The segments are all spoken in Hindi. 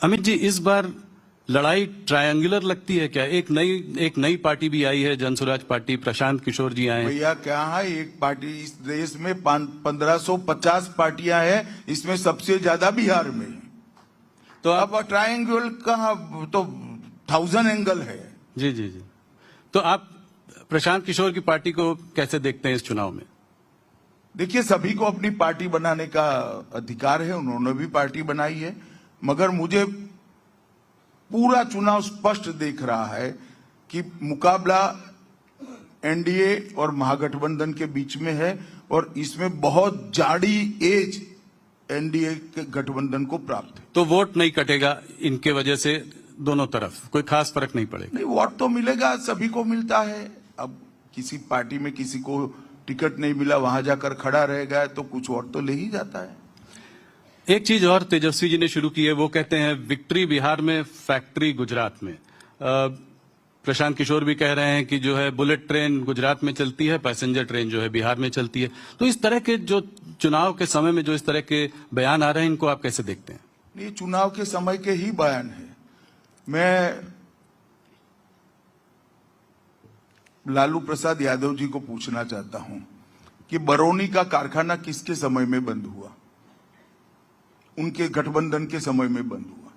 अमित जी, इस बार लड़ाई ट्रायंगुलर लगती है क्या? एक नई पार्टी भी आई है, जनसुराज पार्टी, प्रशांत किशोर जी आए हैं। भैया क्या है, एक पार्टी इस देश में 1550 पार्टियां हैं, इसमें सबसे ज्यादा बिहार में है। तो अब ट्रायंगल का तो 1000 एंगल है। जी जी जी। तो आप प्रशांत किशोर की पार्टी को कैसे देखते हैं इस चुनाव में? देखिए, सभी को अपनी पार्टी बनाने का अधिकार है, उन्होंने भी पार्टी बनाई है, मगर मुझे पूरा चुनाव स्पष्ट दिख रहा है कि मुकाबला एनडीए और महागठबंधन के बीच में है और इसमें बहुत जाड़ी एज एनडीए के गठबंधन को प्राप्त है। तो वोट नहीं कटेगा इनके वजह से, दोनों तरफ कोई खास फर्क नहीं पड़ेगा? नहीं, वोट तो मिलेगा, सभी को मिलता है। अब किसी पार्टी में किसी को टिकट नहीं मिला, वहां जाकर खड़ा रह गया तो कुछ वोट तो ले ही जाता है। एक चीज और तेजस्वी जी ने शुरू की है, वो कहते हैं विक्ट्री बिहार में, फैक्ट्री गुजरात में। प्रशांत किशोर भी कह रहे हैं कि जो है बुलेट ट्रेन गुजरात में चलती है, पैसेंजर ट्रेन जो है बिहार में चलती है। तो इस तरह के जो चुनाव के समय में जो इस तरह के बयान आ रहे हैं, इनको आप कैसे देखते हैं? ये चुनाव के समय के ही बयान है। मैं लालू प्रसाद यादव जी को पूछना चाहता हूं कि बरौनी का कारखाना किसके समय में बंद हुआ? उनके गठबंधन के समय में बंद हुआ,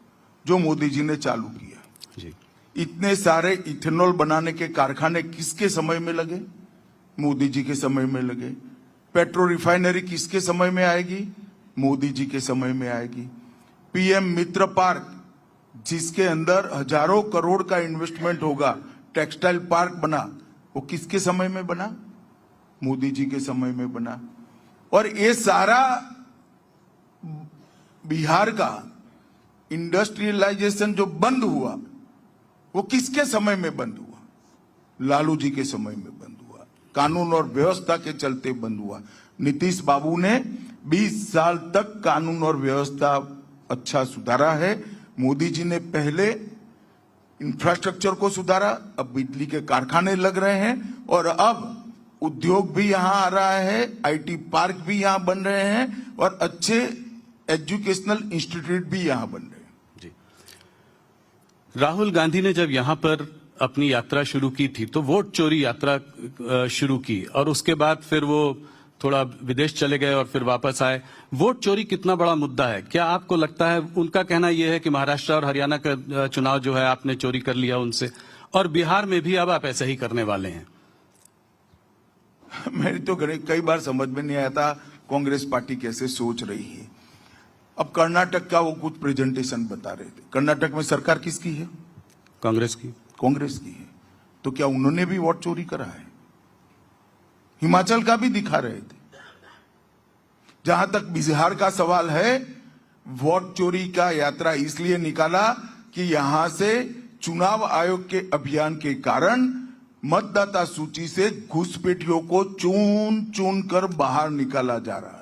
जो मोदी जी ने चालू किया जी। इतने सारे इथेनॉल बनाने के कारखाने किसके समय में लगे? मोदी जी के समय में लगे। पेट्रो रिफाइनरी किसके समय में आएगी? मोदी जी के समय में आएगी। पीएम मित्र पार्क, जिसके अंदर हजारों करोड़ का इन्वेस्टमेंट होगा, टेक्सटाइल पार्क बना, वो किसके समय में बना? मोदी जी के समय में बना। और ये सारा बिहार का इंडस्ट्रियलाइजेशन जो बंद हुआ, वो किसके समय में बंद हुआ? लालू जी के समय में बंद हुआ। कानून और व्यवस्था के चलते बंद हुआ। नीतीश बाबू ने 20 साल तक कानून और व्यवस्था अच्छा सुधारा है। मोदी जी ने पहले इंफ्रास्ट्रक्चर को सुधारा, अब बिजली के कारखाने लग रहे हैं और अब उद्योग भी यहां आ रहा है, आईटी पार्क भी यहां बन रहे हैं और अच्छे एजुकेशनल इंस्टीट्यूट भी यहां बन रहे हैं। जी। राहुल गांधी ने जब यहां पर अपनी यात्रा शुरू की थी तो वोट चोरी यात्रा शुरू की और उसके बाद फिर वो थोड़ा विदेश चले गए और फिर वापस आए। वोट चोरी कितना बड़ा मुद्दा है? क्या आपको लगता है, उनका कहना यह है कि महाराष्ट्र और हरियाणा का चुनाव जो है आपने चोरी कर लिया उनसे, और बिहार में भी अब आप ऐसा ही करने वाले हैं? मेरी तो कई बार समझ में नहीं आता कांग्रेस पार्टी कैसे सोच रही है। अब कर्नाटक का वो कुछ प्रेजेंटेशन बता रहे थे। कर्नाटक में सरकार किसकी है? कांग्रेस की। कांग्रेस की है। तो क्या उन्होंने भी वोट चोरी करा है? हिमाचल का भी दिखा रहे थे। जहां तक बिहार का सवाल है, वोट चोरी का यात्रा इसलिए निकाला कि यहां से चुनाव आयोग के अभियान के कारण मतदाता सूची से घुसपैठियों को चुन चुन कर बाहर निकाला जा रहा है।